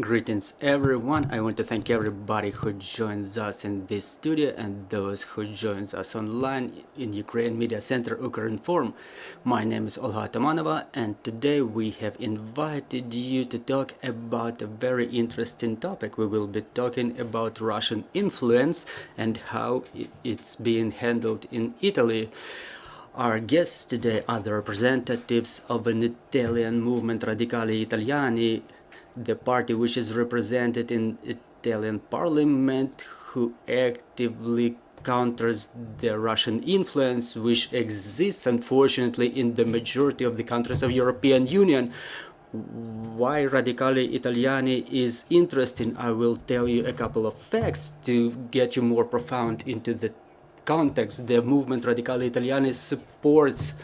Greetings everyone. I want to thank everybody who joins us in this studio and those who joins us online in Ukraine Media Center Ukrinform. My name is Olga Atamanova and today we have invited you to talk about a very interesting topic. We will be talking about Russian influence and how it's being handled in Italy. Our guests today are the representatives of an Italian movement, Radicali Italiani, the party which is represented in Italian parliament, who actively counters the Russian influence which exists unfortunately in the majority of the countries of European Union. Why Radicali Italiani is interesting, I will tell you a couple of facts to get you more profound into the context. The movement Radicali Italiani supports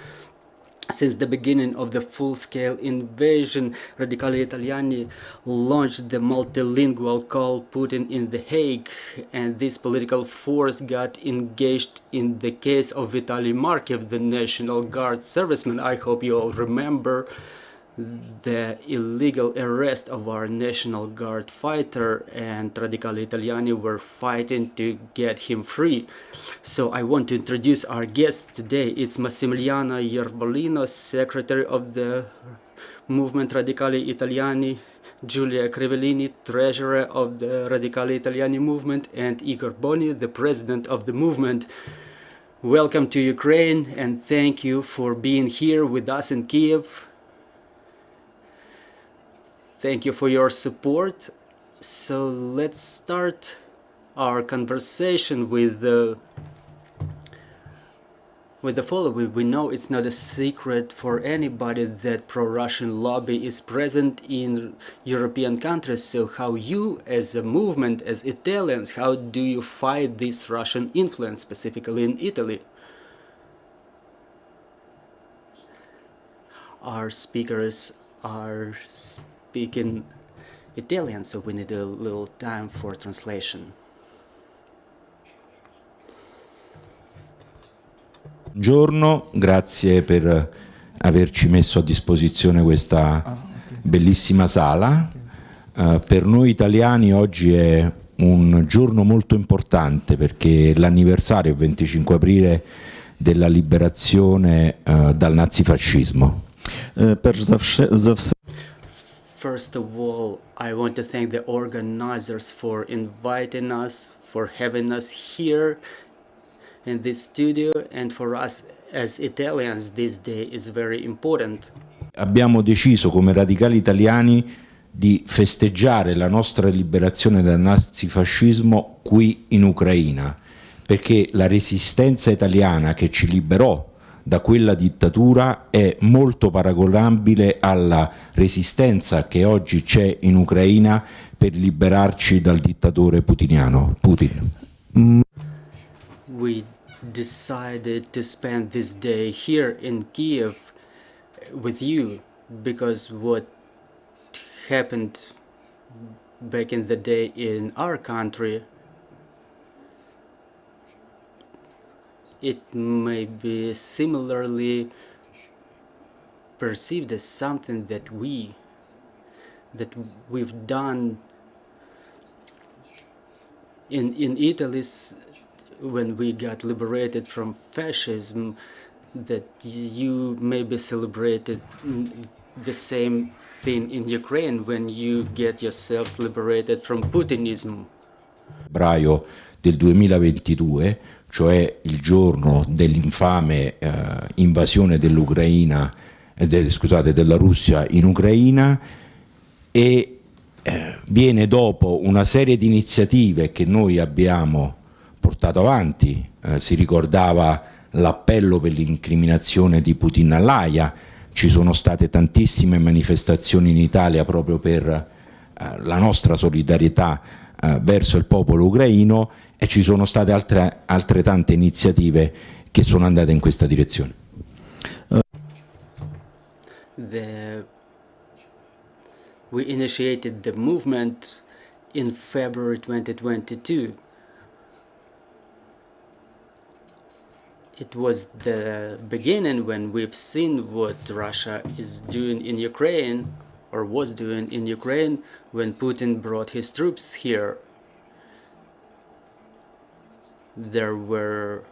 since the beginning of the full-scale invasion. Radicali Italiani launched the multilingual call Putin in The Hague, and this political force got engaged in the case of Vitaly Markiv, the National Guard serviceman. I hope you all remember the illegal arrest of our National Guard fighter, and Radicali Italiani were fighting to get him free. So I want to introduce our guest today. It's Massimiliano Yervolino, secretary of the movement Radicali Italiani, Giulia Crivellini, treasurer of the Radicali Italiani movement, and Ihor Boni, the president of the movement. Welcome to Ukraine and thank you for being here with us in Kiev. Thank you for your support. So let's start our conversation with the following. We know it's not a secret for anybody that pro-Russian lobby is present in European countries. So how you as a movement, as Italians, how do you fight this Russian influence, specifically in Italy? Our speakers are speaking Italian, so we need a little time for translation. Buongiorno, grazie per averci messo a disposizione questa bellissima sala. Per noi italiani oggi è un giorno molto importante perché è l'anniversario, il 25 aprile, della liberazione dal nazifascismo. First of all, I want to thank the organizers for inviting us, for having us here in this studio, and for us as Italians this day is very important. Abbiamo deciso come Radicali Italiani di festeggiare la nostra liberazione dal nazifascismo qui in Ucraina, perché la resistenza italiana che ci liberò da quella dittatura è molto paragonabile alla resistenza che oggi c'è in Ucraina per liberarci dal dittatore putiniano, Putin. We decided to spend this day here in Kiev with you because what happened back in the day in our country, it may be similarly perceived as something that we've done in Italy when we got liberated from fascism, that you maybe celebrated the same thing in Ukraine when you get yourselves liberated from Putinism. Febbraio del 2022, cioè il giorno dell'infame invasione dell'Ucraina, della Russia in Ucraina, e viene dopo una serie di iniziative che noi abbiamo portato avanti. Si ricordava l'appello per l'incriminazione di Putin all'Aia, ci sono state tantissime manifestazioni in Italia proprio per la nostra solidarietà verso il popolo ucraino, e ci sono state altre tante iniziative che sono andate in questa direzione. We initiated the movement in February 2022. It was the beginning when we've seen what Russia is doing in Ukraine, or was doing in Ukraine when Putin brought his troops here. There were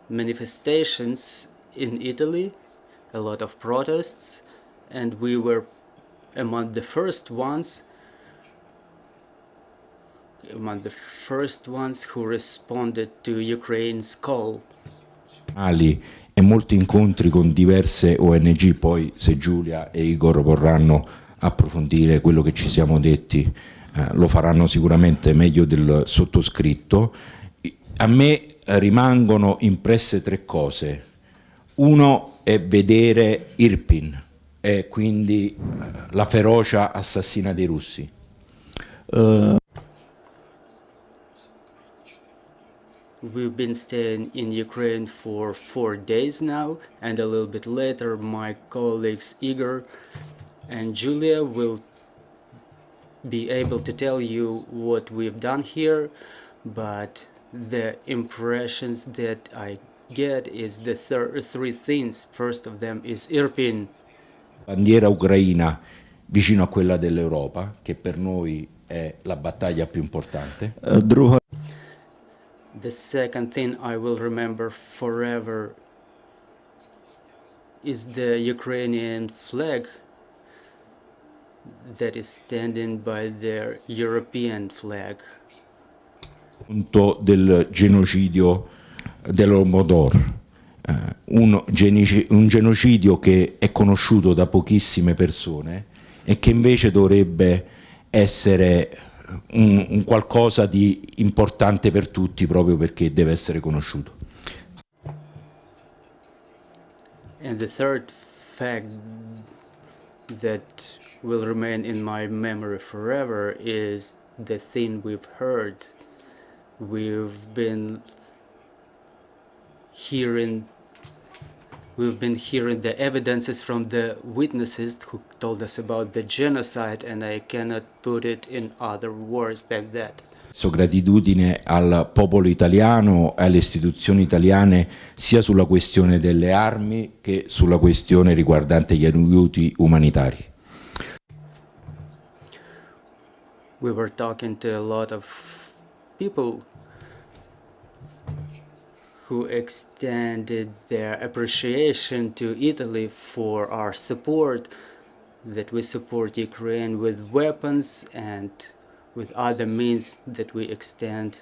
manifestations in Italy, a lot of protests, and we were among the first ones who responded to Ukraine's call. E molti incontri con diverse ONG, poi se Giulia e Ihor vorranno approfondire quello che ci siamo detti lo faranno sicuramente meglio del sottoscritto. A me rimangono impresse tre cose. Uno è vedere Irpin e quindi la ferocia assassina dei russi. We've been staying in Ukraine for 4 days now, and a little bit later my colleagues Ihor and Giulia will be able to tell you what we've done here, but the impressions that I get is the three things. First of them is Irpin. Bandiera ucraina vicino a quella dell'Europa, che per noi è la battaglia più importante. The second thing I will remember forever is the Ukrainian flag that is standing by their European flag. Del genocidio dell'Holodomor, un genocidio che è conosciuto da pochissime persone e che invece dovrebbe essere un qualcosa di importante per tutti proprio perché deve essere conosciuto. And the third fact that will remain in my memory forever is the thing we've heard. We've been hearing the evidences from the witnesses who told us about the genocide, and I cannot put it in other words than that. Gratitudine al popolo italiano e alle istituzioni italiane sia sulla questione delle armi che sulla questione riguardante gli aiuti umanitari. We were talking to a lot of people who extended their appreciation to Italy for our support, that we support Ukraine with weapons and with other means that we extend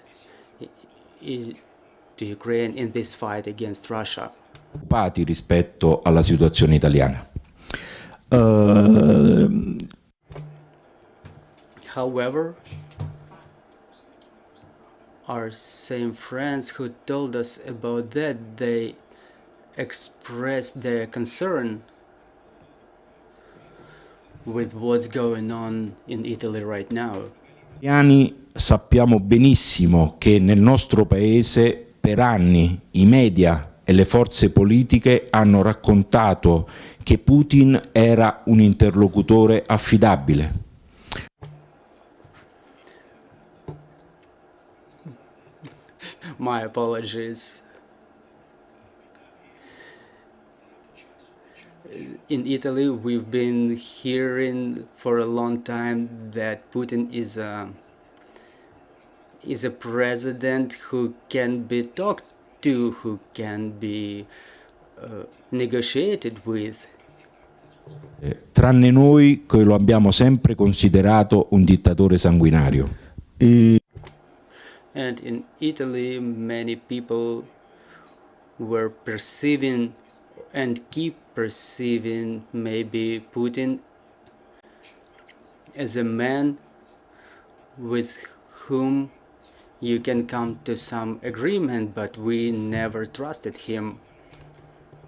to Ukraine in this fight against Russia. Preoccupati rispetto alla situazione italiana. However, our same friends who told us about that, they expressed their concern with what's going on in Italy right now. Sappiamo benissimo che nel nostro paese per anni i media e le forze politiche hanno raccontato che Putin era un interlocutore affidabile. My apologies. In Italy, we've been hearing for a long time that Putin is a president who can be talked to, who can be negotiated with. Tranne noi che lo abbiamo sempre considerato un dittatore sanguinario. And in Italy, many people were perceiving and keep perceiving maybe Putin as a man with whom you can come to some agreement, but we never trusted him.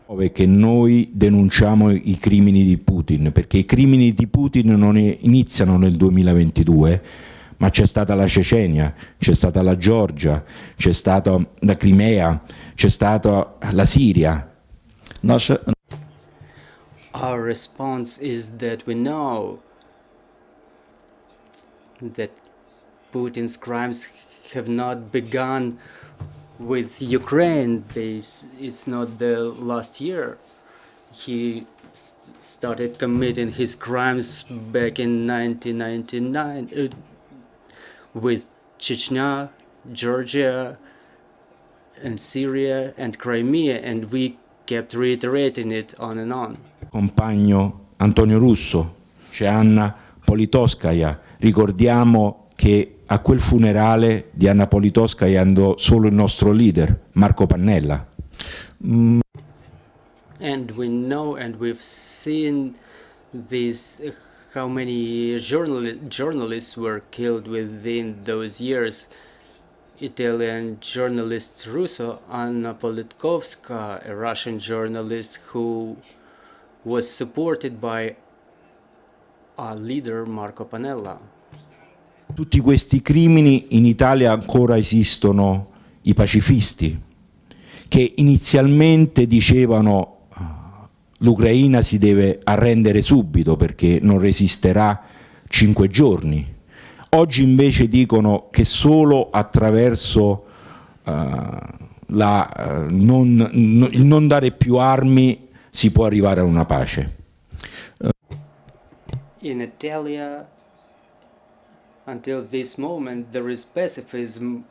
Che noi denunciamo i crimini di Putin, perché i crimini di Putin non iniziano nel 2022, ma c'è stata la Cecenia, c'è stata la Georgia, c'è stata la Crimea, c'è stata la Siria. Our response is that we know that Putin's crimes have not begun with Ukraine. It's not the last year. He started committing his crimes back in 1999 with Chechnya, Georgia, and Syria and Crimea, and we kept reiterating it on and on. Compagno Antonio Russo, c'è Anna Politkovskaya. Ricordiamo che a quel funerale di Anna Politkovskaya andò solo il nostro leader, Marco Pannella. And we know and we've seen this, how many journalists were killed within those years. Italian journalist Russo, Anna Politkovskaya, a Russian journalist who was supported by our leader Marco Pannella. Tutti questi crimini in Italia ancora esistono i pacifisti che inizialmente dicevano l'Ucraina si deve arrendere subito perché non resisterà 5 giorni. Oggi invece dicono che solo attraverso il non dare più armi si può arrivare a una pace. In Italia, until this moment, there is pacifism.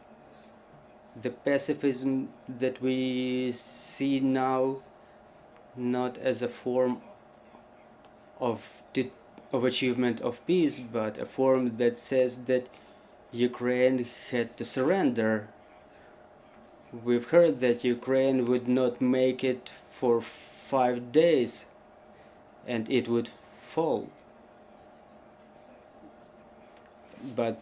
The pacifism that we see now, not as a form of achievement of peace, but a form that says that Ukraine had to surrender. We've heard that Ukraine would not make it for 5 days and it would fall. But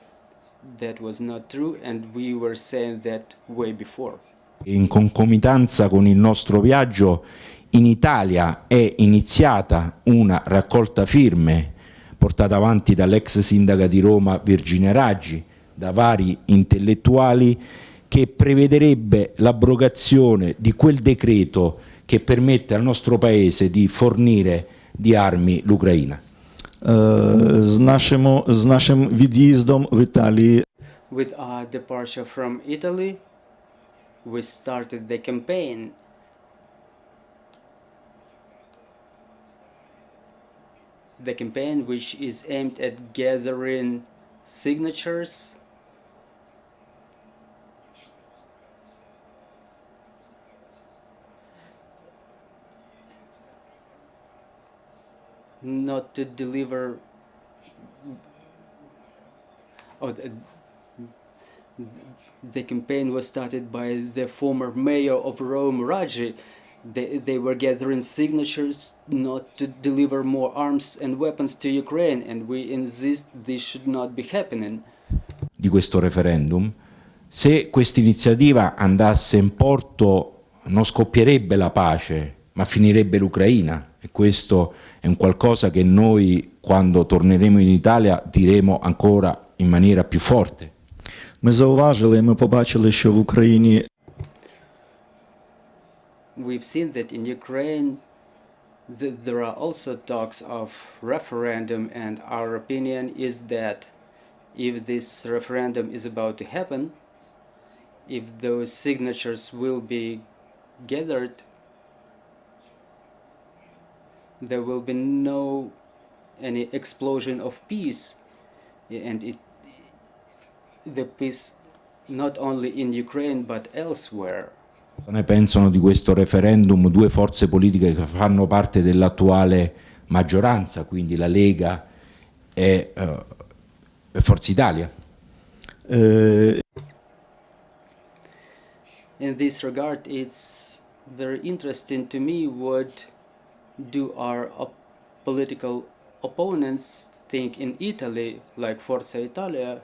that was not true, and we were saying that way before. In concomitanza con il nostro viaggio in Italia è iniziata una raccolta firme portata avanti dall'ex sindaca di Roma Virginia Raggi, da vari intellettuali, che prevederebbe l'abrogazione di quel decreto che permette al nostro paese di fornire di armi l'Ucraina. З нашим від'їздом в Італії With our departure from Italy, we started the campaign. The campaign which is aimed at gathering signatures not to deliver the campaign was started by the former mayor of Rome, Raggi. They were gathering signatures not to deliver more arms and weapons to Ukraine, and we insist this should not be happening. Di questo referendum, se questa iniziativa andasse in porto non scoppierebbe la pace, ma finirebbe l'Ucraina, e questo è un qualcosa che noi quando torneremo in Italia diremo ancora in maniera più forte. ми зауважили, ми побачили, що в Україні We've seen that in Ukraine there are also talks of referendum, and our opinion is that if this referendum is about to happen, if those signatures will be gathered, there will be any explosion of peace, and the peace not only in Ukraine but elsewhere. Ne pensano di questo referendum due forze politiche che fanno parte dell'attuale maggioranza, quindi la Lega e Forza Italia. In this regard, it's very interesting to me what do our political opponents think in Italy, like Forza Italia.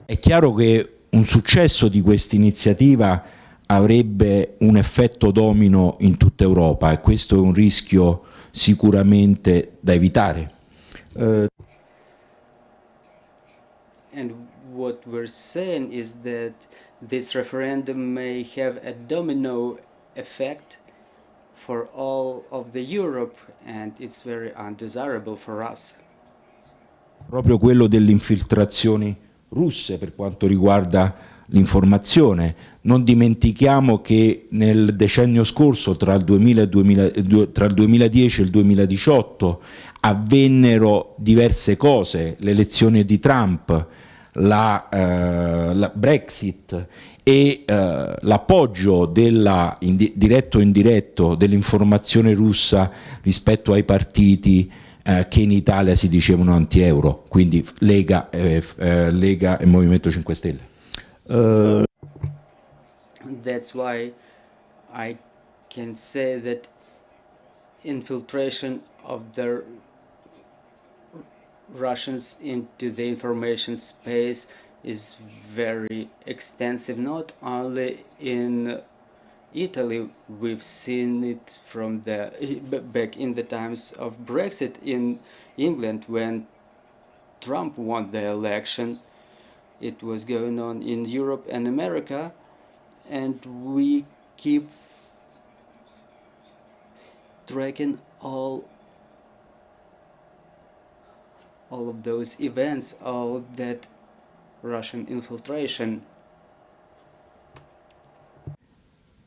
È chiaro che un successo di questa iniziativa avrebbe un effetto domino in tutta Europa e questo è un rischio sicuramente da evitare. And what we're saying is that this referendum may have a domino effect for all of the Europe, and it's very undesirable for us. Proprio quello delle infiltrazioni russe per quanto riguarda l'informazione. Non dimentichiamo che nel decennio scorso, tra il 2010 e il 2018, avvennero diverse cose: l'elezione di Trump, la Brexit e l'appoggio diretto o indiretto dell'informazione russa rispetto ai partiti che in Italia si dicevano anti-euro, quindi Lega e Movimento 5 Stelle. That's why I can say that infiltration of the Russians into the information space is very extensive, not only in Italy. We've seen it from back in the times of Brexit in England when Trump won the election. It was going on in Europe and America, and we keep tracking all of those events, all that Russian infiltration.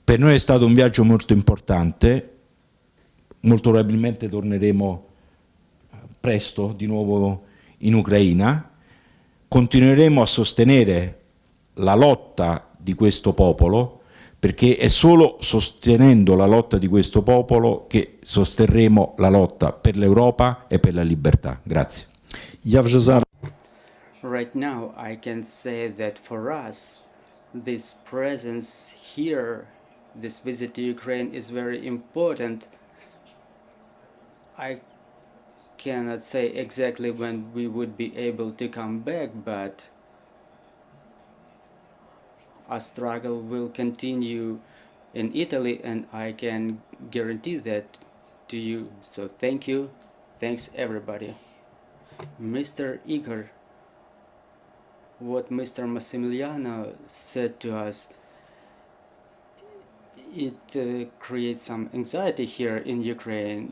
Per noi è stato un viaggio molto importante, molto probabilmente torneremo presto di nuovo in Ucraina. Continueremo a sostenere la lotta di questo popolo, perché è solo sostenendo la lotta di questo popolo che sosterremo la lotta per l'Europa e per la libertà. Grazie. Right now I can say that for us this presence here, this visit to Ukraine is very important. I cannot say exactly when we would be able to come back, but our struggle will continue in Italy, and I can guarantee that to you. So thank you. Thanks everybody. Mr. Ihor, what Mr. Massimiliano said to us, it creates some anxiety here in Ukraine.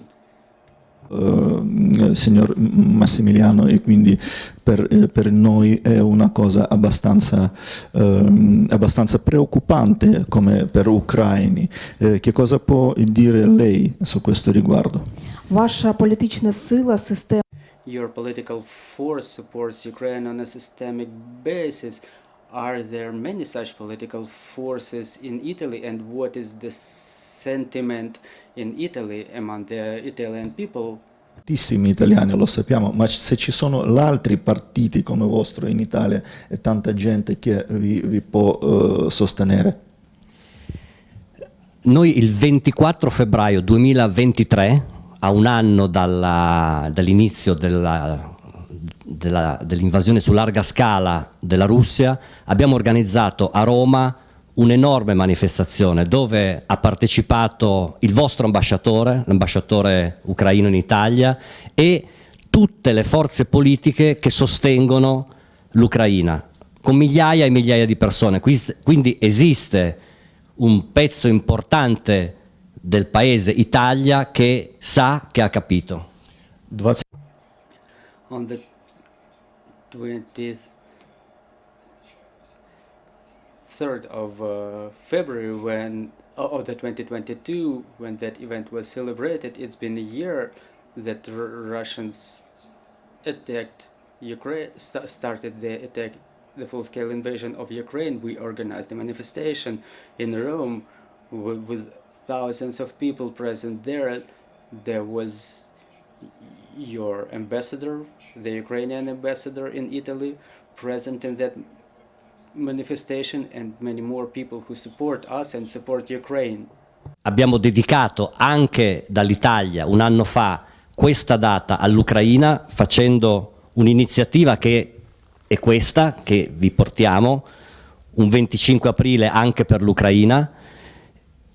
Signor Massimiliano, e quindi per noi è una cosa abbastanza preoccupante come per ucraini. Che cosa può dire lei su questo riguardo? Ваша політична сила, система. Your political force supports Ukraine on a systemic basis. Are there many such political forces in Italy, and what is the sentiment in Italy among the Italian people? Tantissimi italiani, lo sappiamo, ma se ci sono altri partiti come vostro in Italia e tanta gente che vi può sostenere? Noi il 24 febbraio 2023, a un anno dall'inizio dell'invasione su larga scala della Russia, abbiamo organizzato a Roma un'enorme manifestazione dove ha partecipato il vostro ambasciatore, l'ambasciatore ucraino in Italia, e tutte le forze politiche che sostengono l'Ucraina, con migliaia e migliaia di persone. Quindi esiste un pezzo importante del paese Italia che sa, che ha capito. On the 23rd of February, of the 2022, when that event was celebrated, it's been a year that the Russians attacked Ukraine, started the attack, the full-scale invasion of Ukraine. We organized a manifestation in Rome with thousands of people present there. There was your ambassador, the Ukrainian ambassador in Italy, present in that manifestation, and many more people who support us and support Ukraine. Abbiamo dedicato anche dall'Italia un anno fa questa data all'Ucraina, facendo un'iniziativa che è questa, che vi portiamo, un 25 aprile anche per l'Ucraina,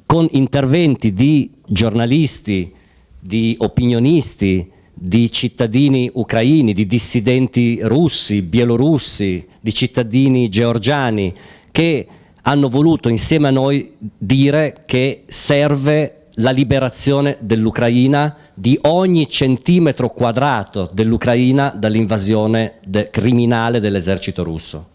con interventi di giornalisti, di opinionisti, di cittadini ucraini, di dissidenti russi, bielorussi, di cittadini georgiani, che hanno voluto insieme a noi dire che serve la liberazione dell'Ucraina, di ogni centimetro quadrato dell'Ucraina dall'invasione criminale dell'esercito russo.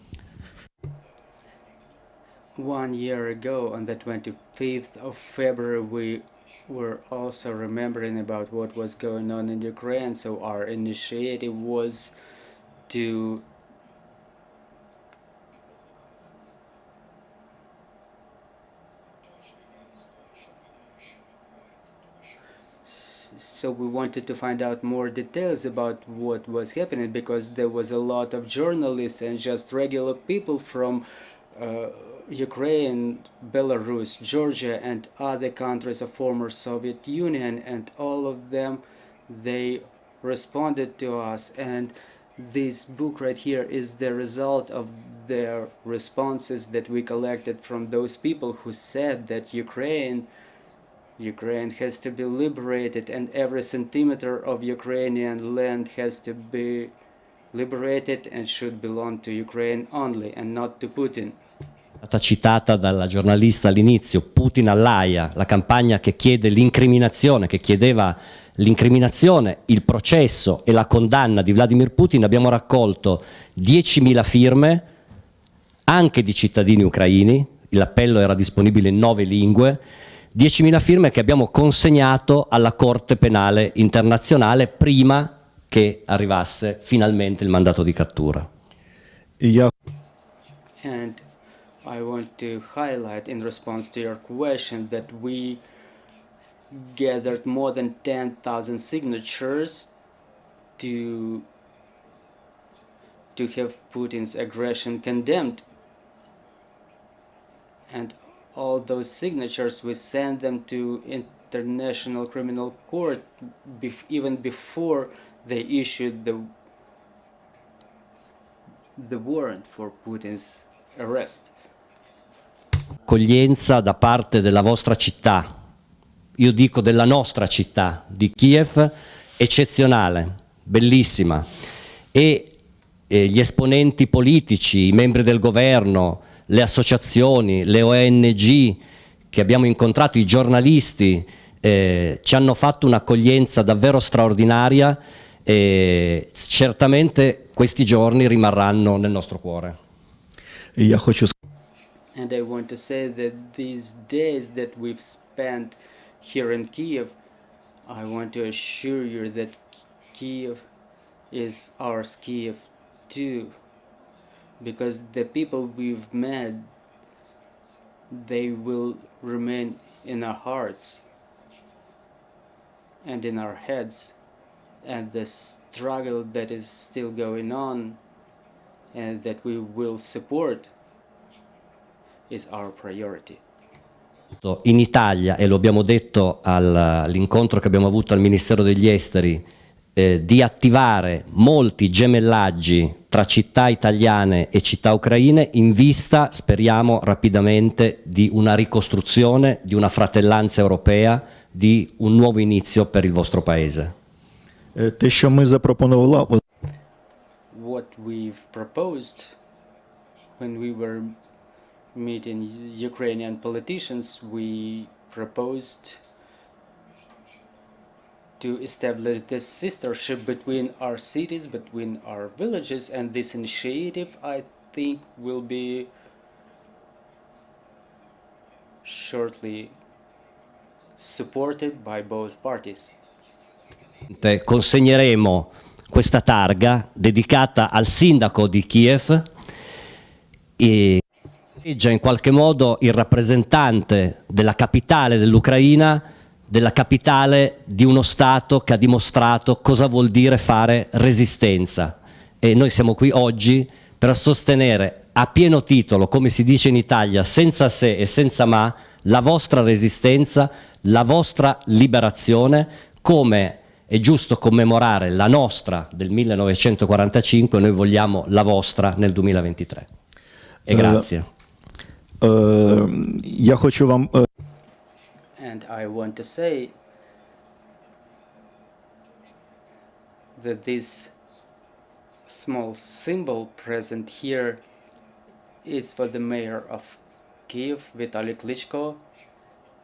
1 year ago, on the 25th of February, we were also remembering about what was going on in Ukraine, so our initiative was to So we wanted to find out more details about what was happening, because there was a lot of journalists and just regular people from Ukraine, Belarus, Georgia, and other countries of former Soviet Union, and all of them, they responded to us. And this book right here is the result of their responses that we collected from those people who said that Ukraine has to be liberated, and every centimeter of Ukrainian land has to be liberated and should belong to Ukraine only and not to Putin. È stata citata dalla giornalista all'inizio, Putin all'AIA, la campagna che chiede l'incriminazione, che chiedeva l'incriminazione, il processo e la condanna di Vladimir Putin. Abbiamo raccolto 10.000 firme, anche di cittadini ucraini, l'appello era disponibile in 9 lingue, 10.000 firme che abbiamo consegnato alla Corte Penale Internazionale prima che arrivasse finalmente il mandato di cattura. And I want to highlight, in response to your question, that we gathered more than 10,000 signatures to have Putin's aggression condemned. And all those signatures, we sent them to International Criminal Court even before they issued the warrant for Putin's arrest. Accoglienza da parte della vostra città, io dico della nostra città, di Kiev, eccezionale, bellissima, e gli esponenti politici, i membri del governo, le associazioni, le ONG che abbiamo incontrato, i giornalisti, ci hanno fatto un'accoglienza davvero straordinaria e certamente questi giorni rimarranno nel nostro cuore. And I want to say that these days that we've spent here in Kiev, I want to assure you that Kiev is our Kiev too. Because the people we've met, they will remain in our hearts and in our heads, and the struggle that is still going on and that we will support is our priority. In Italia, e lo abbiamo detto all'incontro che abbiamo avuto al Ministero degli Esteri, di attivare molti gemellaggi tra città italiane e città ucraine in vista, speriamo rapidamente, di una ricostruzione, di una fratellanza europea, di un nuovo inizio per il vostro paese. What we've proposed when we were meeting Ukrainian politicians, we proposed to establish this sistership between our cities, between our villages, and this initiative, I think, will be shortly supported by both parties. Consegneremo questa targa dedicata al sindaco di Kiev e in qualche modo il rappresentante della capitale dell'Ucraina, della capitale di uno Stato che ha dimostrato cosa vuol dire fare resistenza. E noi siamo qui oggi per sostenere a pieno titolo, come si dice in Italia, senza se e senza ma, la vostra resistenza, la vostra liberazione, come è giusto commemorare la nostra del 1945, noi vogliamo la vostra nel 2023. E grazie. Я хочу вам And I want to say that this small symbol present here is for the mayor of Kiev, Vitaly Klitschko,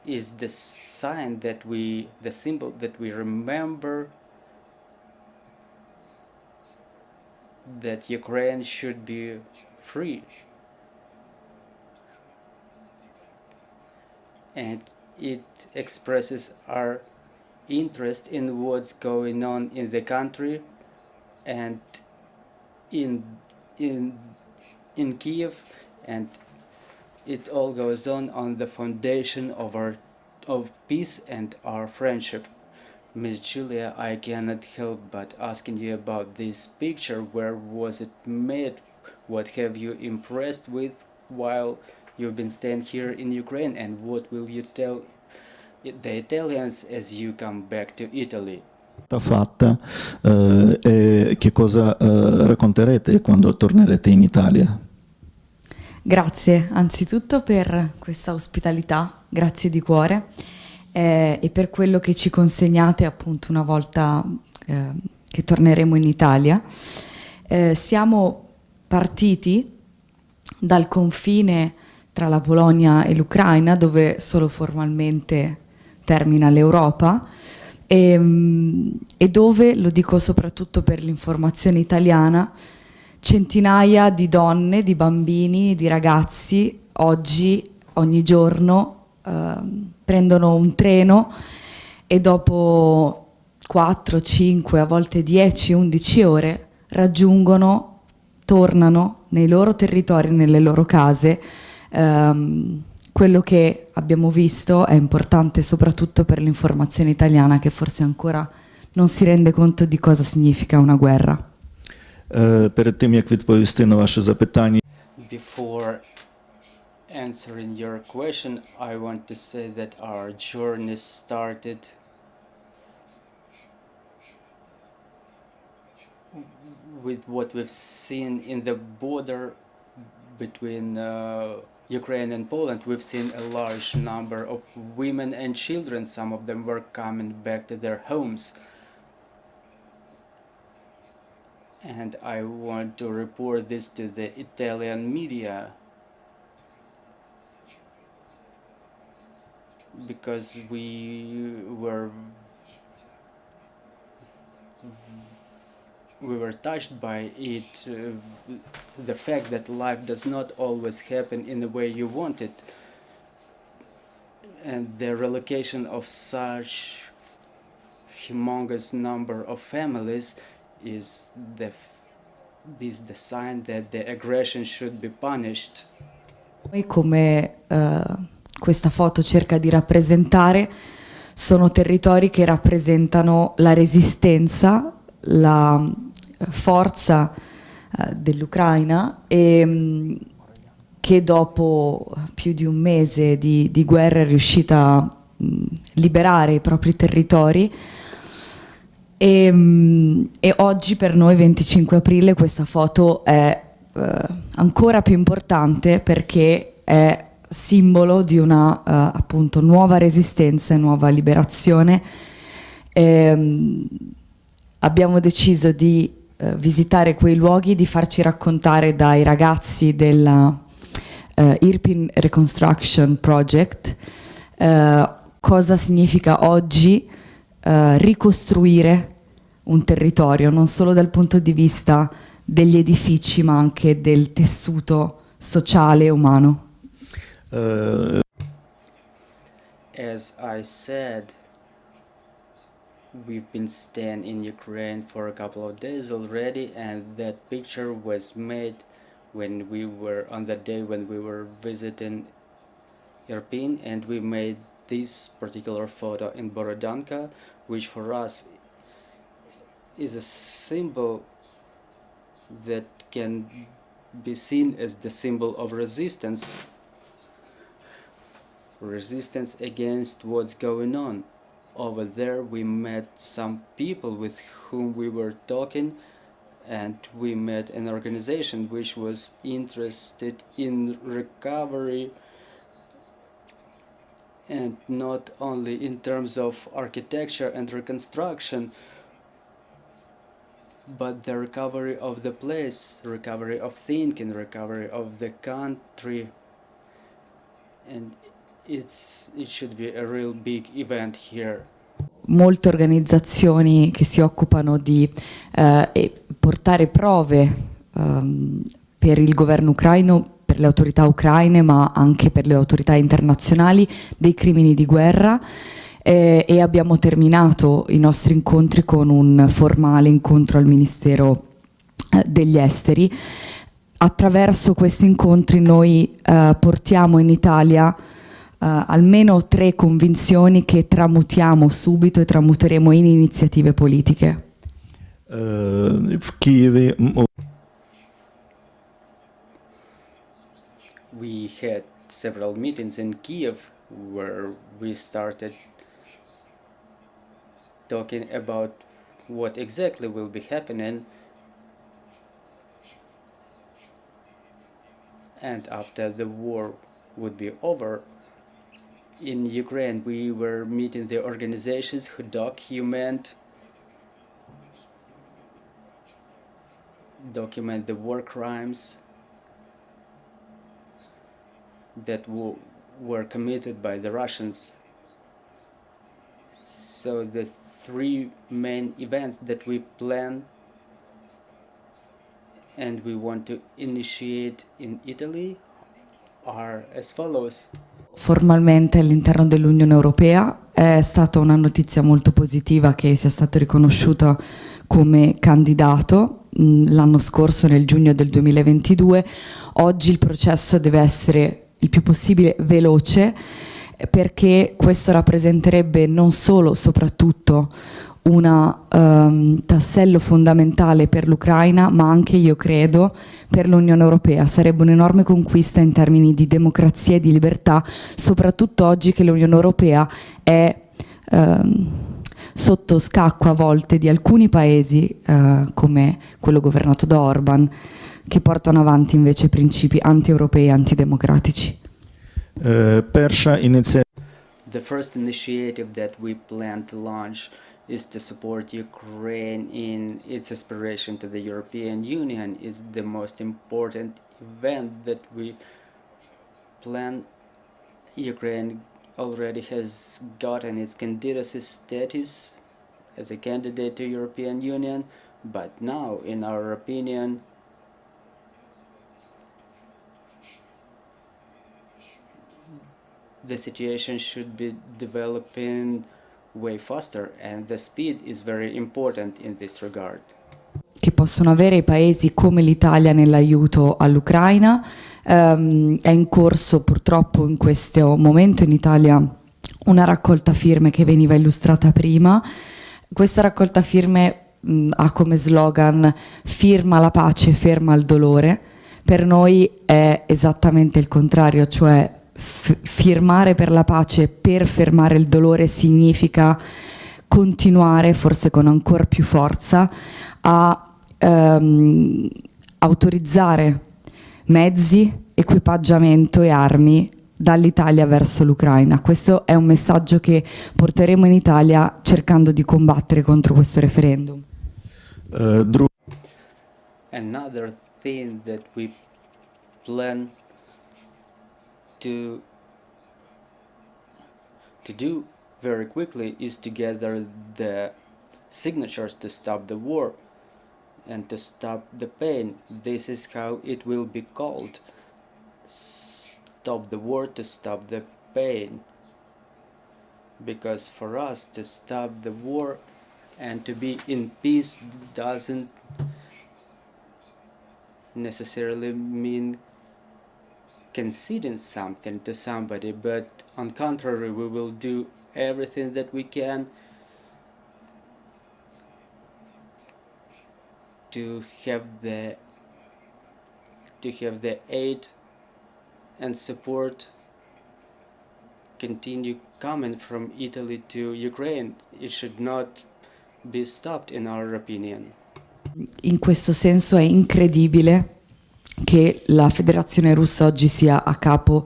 is the sign that the symbol that we remember that Ukraine should be free. And it expresses our interest in what's going on in the country and in Kiev, and it all goes on the foundation of peace and our friendship. Miss Julia, I cannot help but asking you about this picture. Where was it made? What have you impressed with while you've been staying here in Ukraine, and what will you tell the Italians as you come back to Italy? Fatta e che cosa racconterete quando tornerete in Italia? Grazie anzitutto per questa ospitalità, grazie di cuore, e per quello che ci consegnate appunto una volta che torneremo in Italia. Siamo partiti dal confine tra la Polonia e l'Ucraina, dove solo formalmente termina l'Europa, e dove, lo dico soprattutto per l'informazione italiana, centinaia di donne, di bambini, di ragazzi ogni giorno prendono un treno e dopo 4, 5, a volte 10, 11 ore tornano nei loro territori, nelle loro case. Quello che abbiamo visto è importante soprattutto per l'informazione italiana, che forse ancora non si rende conto di cosa significa una guerra. Перед тим, як відповісти на ваше запитання, Before answering your question, I want to say that our journey started with what we've seen in the border between Ukraine and Poland. We've seen a large number of women and children. Some of them were coming back to their homes. And I want to report this to the Italian media, because we were touched by it, the fact that life does not always happen in the way you want it, and the relocation of such humongous number of families is the sign that the aggression should be punished. Come questa foto cerca di rappresentare, sono territori che rappresentano la resistenza, la forza dell'Ucraina, e che dopo più di un mese di guerra è riuscita a liberare i propri territori. E oggi per noi, 25 aprile, questa foto è ancora più importante, perché è simbolo di una appunto nuova resistenza e nuova liberazione. Abbiamo deciso di visitare quei luoghi, di farci raccontare dai ragazzi della Irpin Reconstruction Project cosa significa oggi ricostruire un territorio, non solo dal punto di vista degli edifici, ma anche del tessuto sociale e umano. As I said, we've been staying in Ukraine for a couple of days already, and that picture was made when we were on the day when we were visiting Irpin, and we made this particular photo in Borodanka, which for us is a symbol that can be seen as the symbol of resistance against what's going on. Over there we met some people with whom we were talking, and we met an organization which was interested in recovery, and not only in terms of architecture and reconstruction, but the recovery of the place, recovery of thinking, recovery of the country. And it should be a real big event here. Molte organizzazioni che si occupano di portare prove per il governo ucraino, per le autorità ucraine, ma anche per le autorità internazionali, dei crimini di guerra, e abbiamo terminato i nostri incontri con un formale incontro al Ministero degli Esteri. Attraverso questi incontri noi portiamo in Italia almeno 3 convinzioni che tramutiamo subito e tramuteremo in iniziative politiche. В Києві We had several meetings in Kiev where we started talking about what exactly will be happening, and after the war would be over, in Ukraine we were meeting the organizations who document the war crimes that were committed by the Russians. So the 3 main events that we plan and we want to initiate in Italy are as follows. Formalmente all'interno dell'Unione Europea è stata una notizia molto positiva che sia stato riconosciuto come candidato l'anno scorso, nel giugno del 2022. Oggi il processo deve essere il più possibile veloce, perché questo rappresenterebbe non solo, soprattutto un tassello fondamentale per l'Ucraina, ma anche, io credo, per l'Unione Europea. Sarebbe un'enorme conquista in termini di democrazia e di libertà, soprattutto oggi che l'Unione Europea è sotto scacco a volte di alcuni paesi, come quello governato da Orban, che portano avanti invece principi anti-europei e antidemocratici. перша ініціатива The first initiative that we plan to launch is to support Ukraine in its aspiration to the European Union. It's the most important event that we plan. Ukraine already has gotten its candidacy status as a candidate to European Union, but now, in our opinion, the situation should be developing way faster, and the speed is very important in this regard. Che possono avere i paesi come l'Italia nell'aiuto all'Ucraina. È in corso purtroppo in questo momento in Italia una raccolta firme che veniva illustrata prima. Questa raccolta firme ha come slogan "firma la pace, ferma il dolore". Per noi è esattamente il contrario, cioè firmare per la pace per fermare il dolore significa continuare, forse con ancora più forza, a autorizzare mezzi, equipaggiamento e armi dall'Italia verso l'Ucraina. Questo è un messaggio che porteremo in Italia cercando di combattere contro questo referendum. Another thing that we plan to do very quickly is to gather the signatures to stop the war and to stop the pain. This is how it will be called. Stop the war to stop the pain. Because for us to stop the war and to be in peace doesn't necessarily mean conceding something to somebody, but on contrary, we will do everything that we can to have the aid and support continue coming from Italy to Ukraine. It should not be stopped, in our opinion. In questo senso è incredibile che la Federazione Russa oggi sia a capo,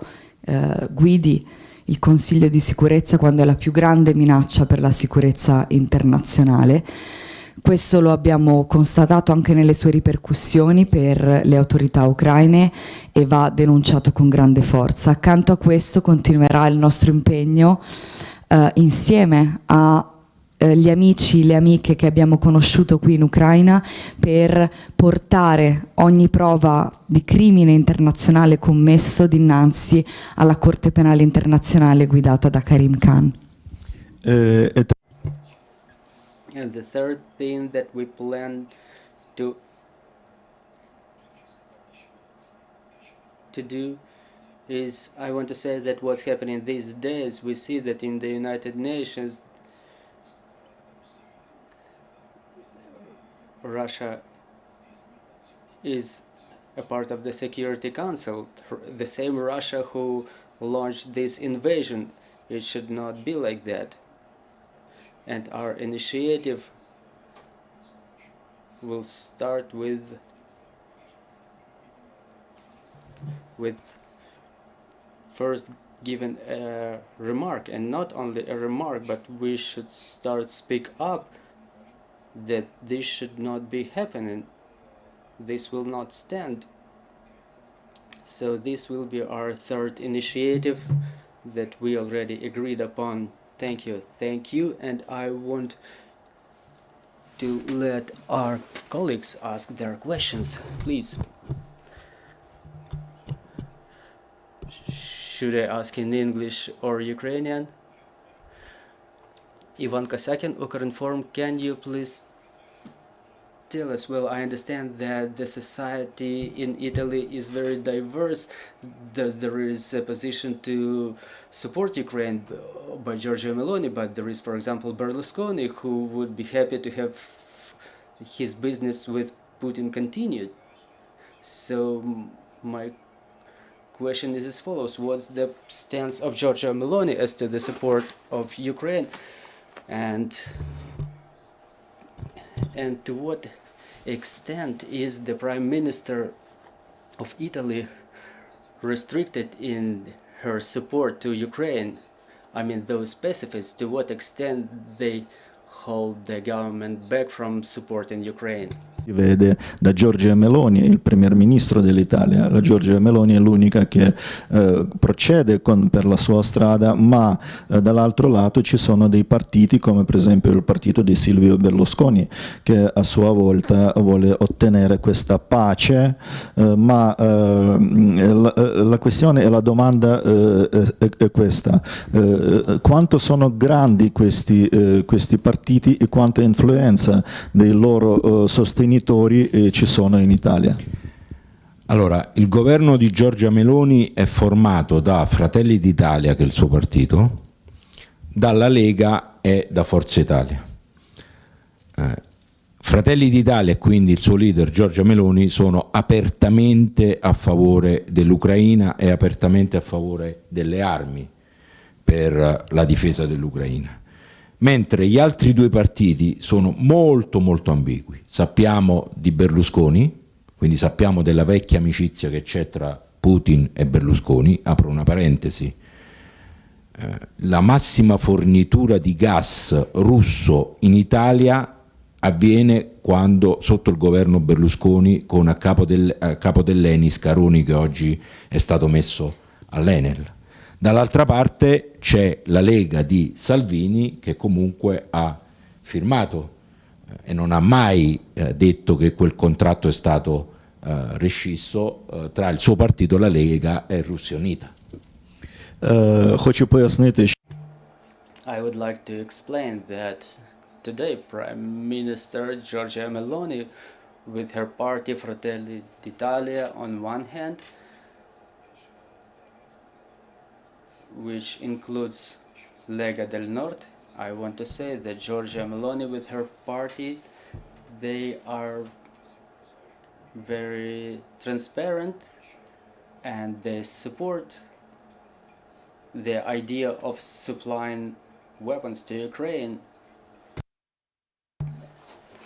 guidi il Consiglio di sicurezza, quando è la più grande minaccia per la sicurezza internazionale. Questo lo abbiamo constatato anche nelle sue ripercussioni per le autorità ucraine e va denunciato con grande forza. Accanto a questo continuerà il nostro impegno insieme agli amici, le amiche che abbiamo conosciuto qui in Ucraina per portare ogni prova di crimine internazionale commesso dinanzi alla Corte Penale Internazionale guidata da Karim Khan. And the third thing that we plan to do is, I want to say that what's happening these days, we see that in the United Nations, Russia is a part of the Security Council, the same Russia who launched this invasion. It should not be like that. And our initiative will start with first giving a remark, and not only a remark, but we should start speak up that this should not be happening. This will not stand. So this will be our third initiative that we already agreed upon. Thank you. Thank you. And I want to let our colleagues ask their questions, please. Should I ask in English or Ukrainian? Ivan Kosakин, Ukrinform, can you please tell us? Well, I understand that the society in Italy is very diverse, that there is a position to support Ukraine by Giorgia Meloni, but there is, for example, Berlusconi, who would be happy to have his business with Putin continued. So my question is as follows: what's the stance of Giorgia Meloni as to the support of Ukraine, and to what extent is the Prime Minister of Italy restricted in her support to Ukraine? I mean, those specifics, to what extent they hold the government back from supporting Ukraine? Si vede da Giorgia Meloni, il premier ministro dell'Italia. La Giorgia Meloni è l'unica che procede per la sua strada, ma dall'altro lato ci sono dei partiti come per esempio il partito di Silvio Berlusconi, che a sua volta vuole ottenere questa pace, ma la questione e la domanda è questa: quanto sono grandi questi partiti e quanta influenza dei loro sostenitori ci sono in Italia? Allora, il governo di Giorgia Meloni è formato da Fratelli d'Italia, che è il suo partito, dalla Lega e da Forza Italia. Fratelli d'Italia e quindi il suo leader Giorgia Meloni sono apertamente a favore dell'Ucraina e apertamente a favore delle armi per la difesa dell'Ucraina. Mentre gli altri due partiti sono molto ambigui. Sappiamo di Berlusconi, quindi sappiamo della vecchia amicizia che c'è tra Putin e Berlusconi. Apro una parentesi: la massima fornitura di gas russo in Italia avviene quando, sotto il governo Berlusconi, con a capo dell'Eni Scaroni, che oggi è stato messo all'Enel. Dall'altra parte c'è la Lega di Salvini, che comunque ha firmato e non ha mai detto che quel contratto è stato rescisso tra il suo partito, la Lega, e Russia Unita. Хочу пояснити, I would like to explain that today Prime Minister Giorgia Meloni, with her party Fratelli d'Italia on one hand, which includes Lega del Nord, I want to say that Giorgia Meloni with her party, they are very transparent and they support the idea of supplying weapons to Ukraine.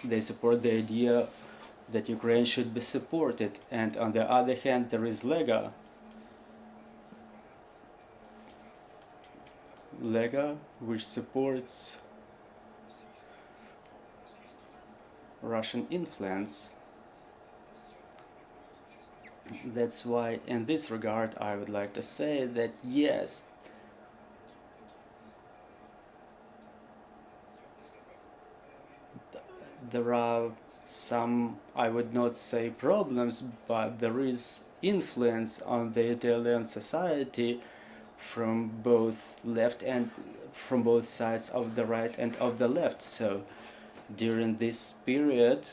They support the idea that Ukraine should be supported, and on the other hand there is Lega, which supports Russian influence. That's why in this regard I would like to say that yes, there are some, I would not say problems, but there is influence on the Italian society from both left and from both sides of the right and of the left. So during this period,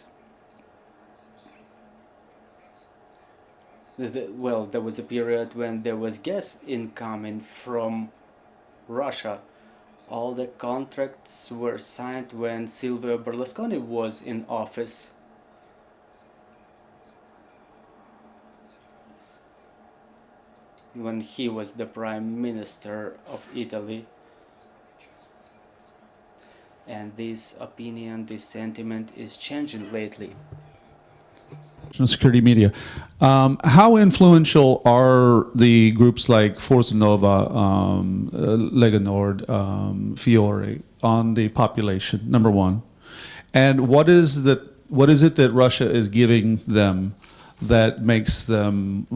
well, there was a period when there was gas incoming from Russia. All the contracts were signed when Silvio Berlusconi was in office. When he was the Prime Minister of Italy. And this opinion, this sentiment is changing lately. National security media. How influential are the groups like Forza Nova, Lega Nord, Fiore on the population, number one? And what is it that Russia is giving them that makes them,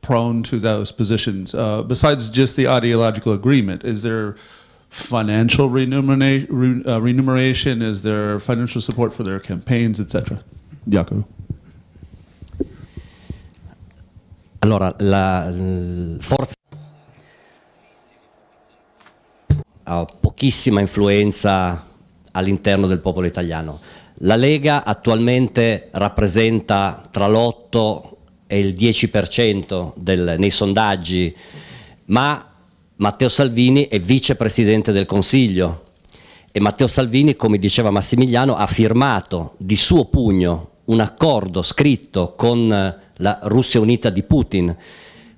prone to those positions? Besides just the ideological agreement, is there financial remuneration? Is there financial support for their campaigns, etc.? Дякую. Allora, la forza ha pochissima influenza all'interno del popolo italiano. La Lega attualmente rappresenta tra l'8 e il 10% nei sondaggi, ma Matteo Salvini è vicepresidente del Consiglio e Matteo Salvini, come diceva Massimiliano, ha firmato di suo pugno un accordo scritto con la Russia Unita di Putin,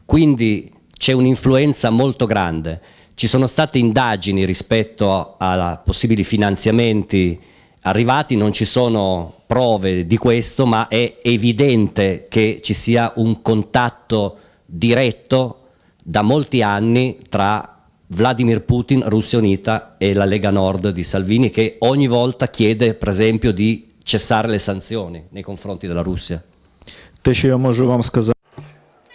quindi c'è un'influenza molto grande. Ci sono state indagini rispetto a possibili finanziamenti arrivati, non ci sono prove di questo, ma è evidente che ci sia un contatto diretto da molti anni tra Vladimir Putin, Russia Unita e la Lega Nord di Salvini, che ogni volta chiede, per esempio, di cessare le sanzioni nei confronti della Russia. Те, що я можу вам сказати.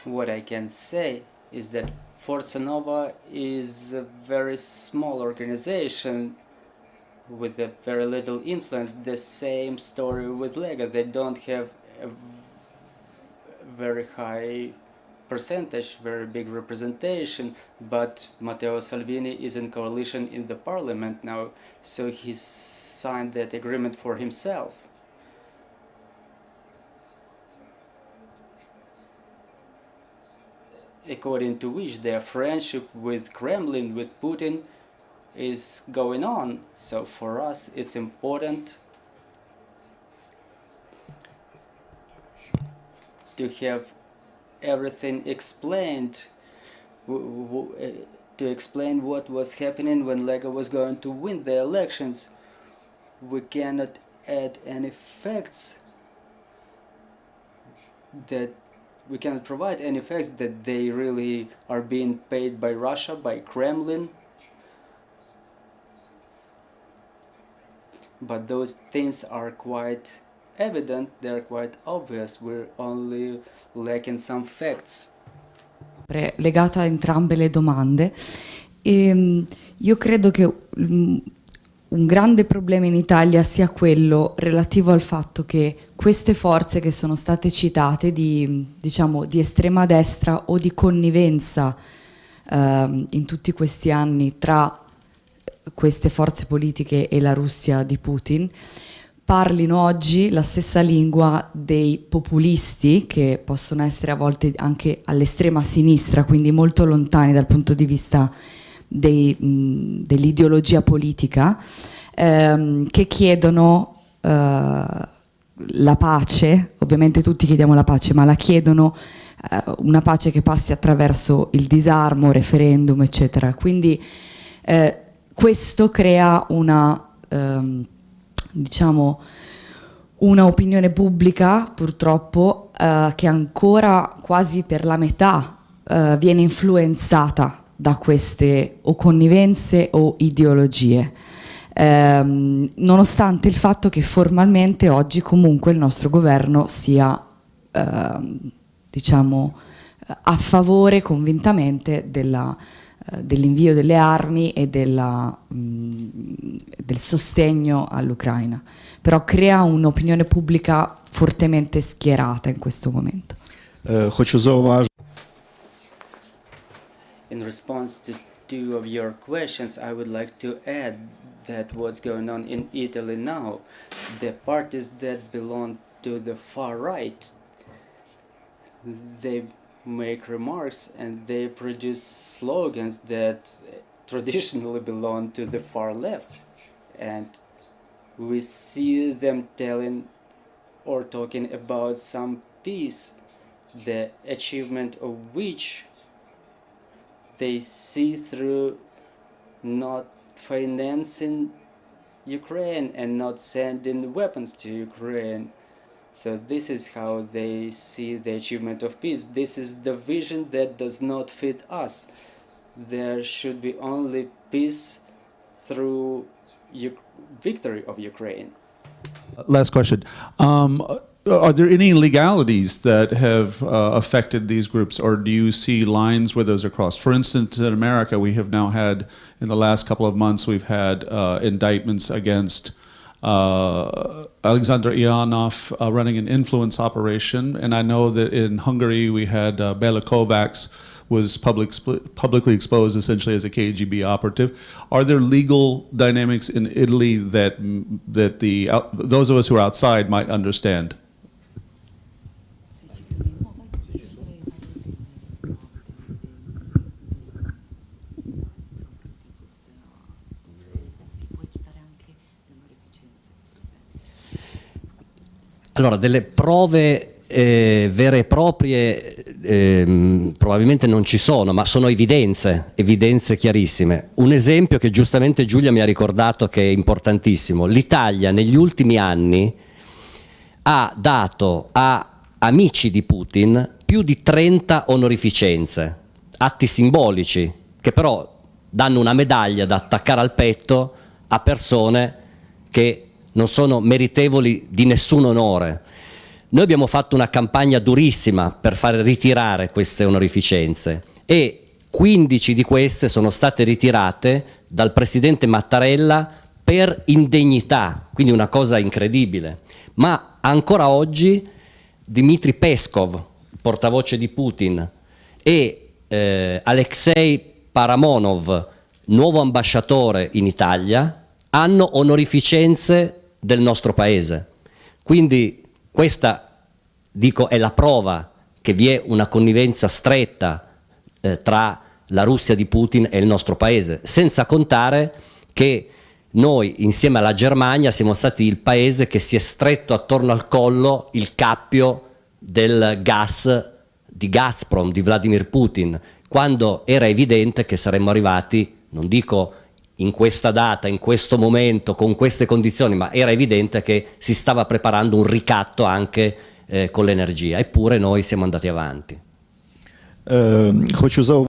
What I can say is that Forza Nova is a very small organization with a very little influence. The same story with Lega. They don't have a very high percentage, very big representation, but Matteo Salvini is in coalition in the parliament now, so he's signed that agreement for himself. According to which their friendship with Kremlin, with Putin, is going on. So for us it's important to have everything explained, to explain what was happening when Lega was going to win the elections. We cannot add any facts that we cannot provide any facts that they really are being paid by Russia, by Kremlin. But those things are quite evident, they're quite obvious, we're only lacking some facts. Legata a entrambe le domande, io credo che un grande problema in Italia sia quello relativo al fatto che queste forze che sono state citate di estrema destra o di connivenza in tutti questi anni tra queste forze politiche e la Russia di Putin parlino oggi la stessa lingua dei populisti, che possono essere a volte anche all'estrema sinistra, quindi molto lontani dal punto di vista dell'ideologia politica, che chiedono la pace. Ovviamente tutti chiediamo la pace, ma la chiedono una pace che passi attraverso il disarmo, referendum, eccetera. Quindi questo crea una una opinione pubblica, purtroppo, che ancora quasi per la metà viene influenzata da queste o connivenze o ideologie. nonostante il fatto che formalmente oggi comunque il nostro governo sia diciamo a favore convintamente dell'invio delle armi e del sostegno all'Ucraina, però crea un'opinione pubblica fortemente schierata in questo momento. Хочу зауважити. In response to two of your questions, I would like to add that what's going on in Italy now, the parties that belong to the far right, they make remarks and they produce slogans that traditionally belong to the far left. And we see them telling or talking about some peace, the achievement of which they see through not financing Ukraine and not sending weapons to Ukraine. So this is how they see the achievement of peace. This is the vision that does not fit us. There should be only peace through victory of Ukraine. Last question. Are there any legalities that have affected these groups, or do you see lines where those are crossed? For instance, in America, we have now had, in the last couple of months, we've had indictments against Alexander Ivanov running an influence operation, and I know that in Hungary we had Bela Kovacs was publicly exposed essentially as a KGB operative. Are there legal dynamics in Italy that those of us who are outside might understand? Allora, delle prove vere e proprie probabilmente non ci sono, ma sono evidenze chiarissime. Un esempio che giustamente Giulia mi ha ricordato che è importantissimo: l'Italia negli ultimi anni ha dato a amici di Putin più di 30 onorificenze, atti simbolici che però danno una medaglia da attaccare al petto a persone che non sono meritevoli di nessun onore. Noi abbiamo fatto una campagna durissima per fare ritirare queste onorificenze e 15 di queste sono state ritirate dal presidente Mattarella per indegnità, quindi una cosa incredibile. Ma ancora oggi Dmitry Peskov, portavoce di Putin, e Alexei Paramonov, nuovo ambasciatore in Italia, hanno onorificenze del nostro paese. Quindi questa, dico, è la prova che vi è una connivenza stretta tra la Russia di Putin e il nostro paese, senza contare che noi insieme alla Germania siamo stati il paese che si è stretto attorno al collo il cappio del gas di Gazprom, di Vladimir Putin, quando era evidente che saremmo arrivati, non dico in questa data, in questo momento, con queste condizioni, ma era evidente che si stava preparando un ricatto anche con l'energia, eppure noi siamo andati avanti. Хочу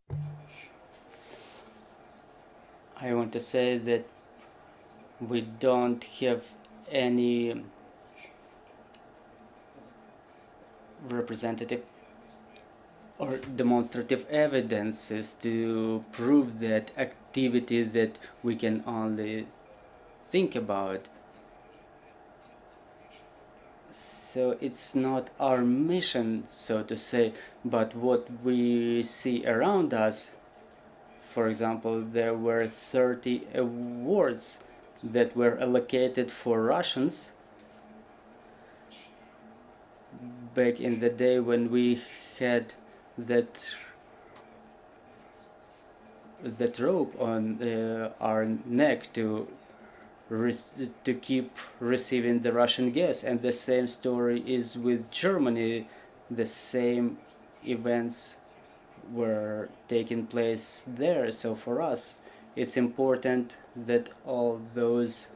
I want to say that we don't have any representative or demonstrative evidences to prove that activity that we can only think about. So it's not our mission, so to say, but what we see around us. For example, there were 30 awards that were allocated for Russians back in the day when we had that rope on our neck to keep receiving the Russian gas. And the same story is with Germany. The same events were taking place there. So for us, it's important that all those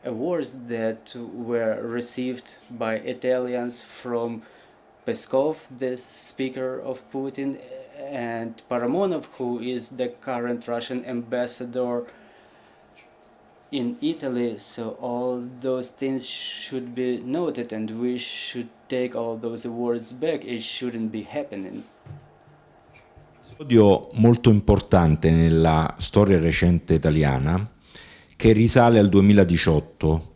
awards that were received by Italians from Peskov, the speaker of Putin, and Paramonov, who is the current Russian ambassador in Italy, so all those things should be noted and we should take all those awards back. It shouldn't be happening. Un episodio molto importante nella storia recente italiana che risale al 2018,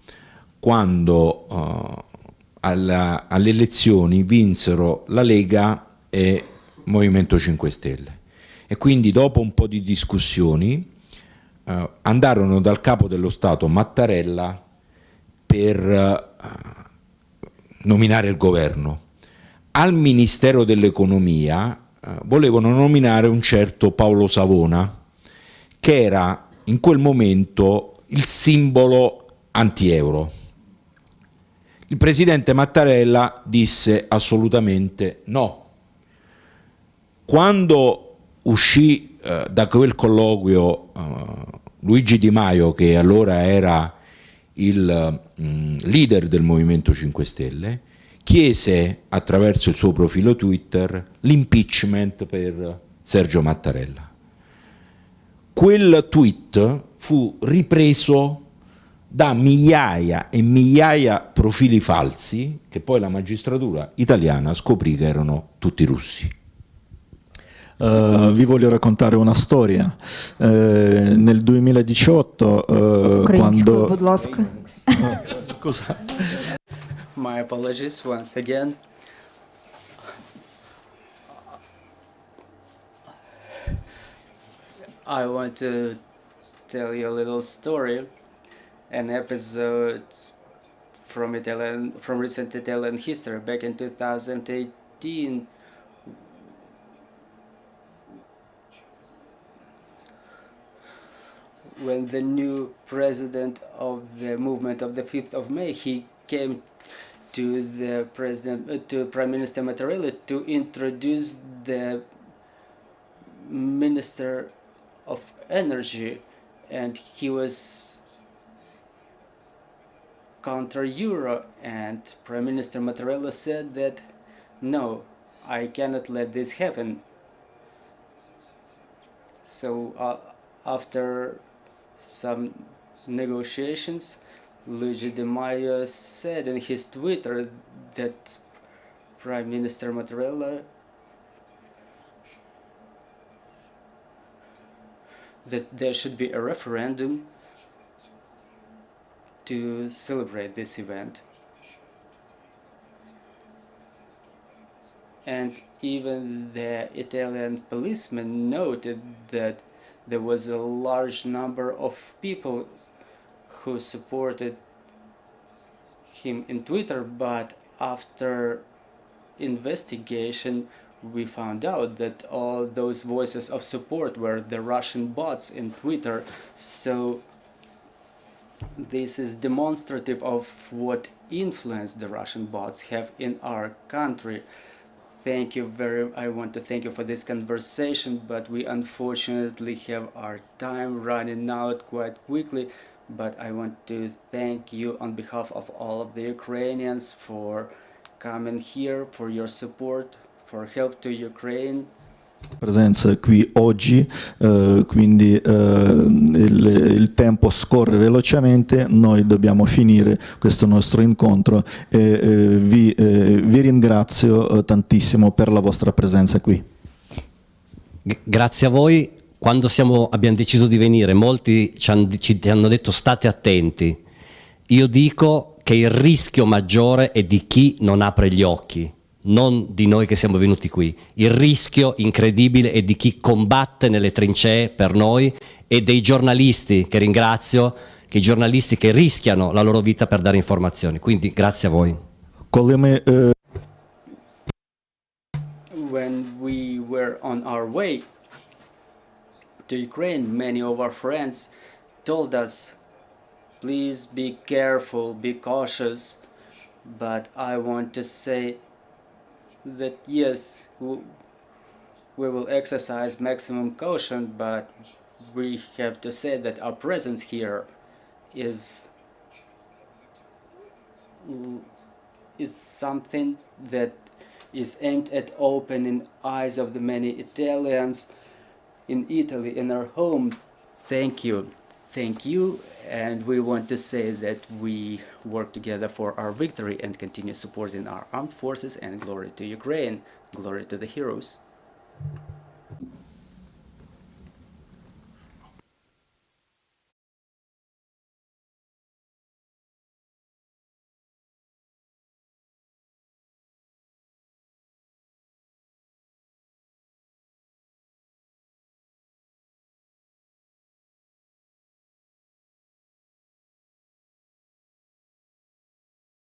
quando alle elezioni vinsero la Lega e Movimento 5 Stelle, e quindi dopo un po' di discussioni andarono dal capo dello Stato Mattarella per nominare il governo. Al Ministero dell'Economia volevano nominare un certo Paolo Savona, che era in quel momento il simbolo anti-euro. Il presidente Mattarella disse assolutamente no. Quando uscì da quel colloquio Luigi Di Maio, che allora era il leader del Movimento 5 Stelle, chiese attraverso il suo profilo Twitter l'impeachment per Sergio Mattarella. Quel tweet fu ripreso da migliaia e migliaia profili falsi che poi la magistratura italiana scoprì che erano tutti russi. Vi voglio raccontare una storia. Nel 2018, Українською, будь ласка. Scusa. My apologies once again. I want to tell you a little story, an episode from recent Italian history. Back in 2018, when the new president of the movement of the 5th of May, he came to the to Prime Minister Mattarella to introduce the Minister of Energy, and he was counter Euro, and Prime Minister Mattarella said that no, I cannot let this happen. So after some negotiations, Luigi Di Maio said in his Twitter that Prime Minister Mattarella that there should be a referendum to celebrate this event. And even the Italian policeman noted that there was a large number of people who supported him in Twitter, but after investigation we found out that all those voices of support were the Russian bots in Twitter. So this is demonstrative of what influence the Russian bots have in our country. I want to thank you for this conversation, but we unfortunately have our time running out quite quickly. But I want to thank you on behalf of all of the Ukrainians for coming here, for your support, for help to Ukraine. Presenza qui oggi, quindi il tempo scorre velocemente, noi dobbiamo finire questo nostro incontro e vi ringrazio tantissimo per la vostra presenza qui. Grazie a voi. Quando abbiamo deciso di venire, molti ci hanno detto state attenti. Io dico che il rischio maggiore è di chi non apre gli occhi, non di noi che siamo venuti qui. Il rischio incredibile è di chi combatte nelle trincee per noi e dei giornalisti, che ringrazio, che i giornalisti che rischiano la loro vita per dare informazioni. Quindi grazie a voi. When we were on our way to Ukraine, many of our friends told us, please be careful, be cautious. But I want to say that yes, we will exercise maximum caution, but we have to say that our presence here is something that is aimed at opening eyes of the many Italians in Italy, in our home. Thank you. thank you, and we want to say that we work together for our victory and continue supporting our armed forces, and glory to Ukraine, glory to the heroes.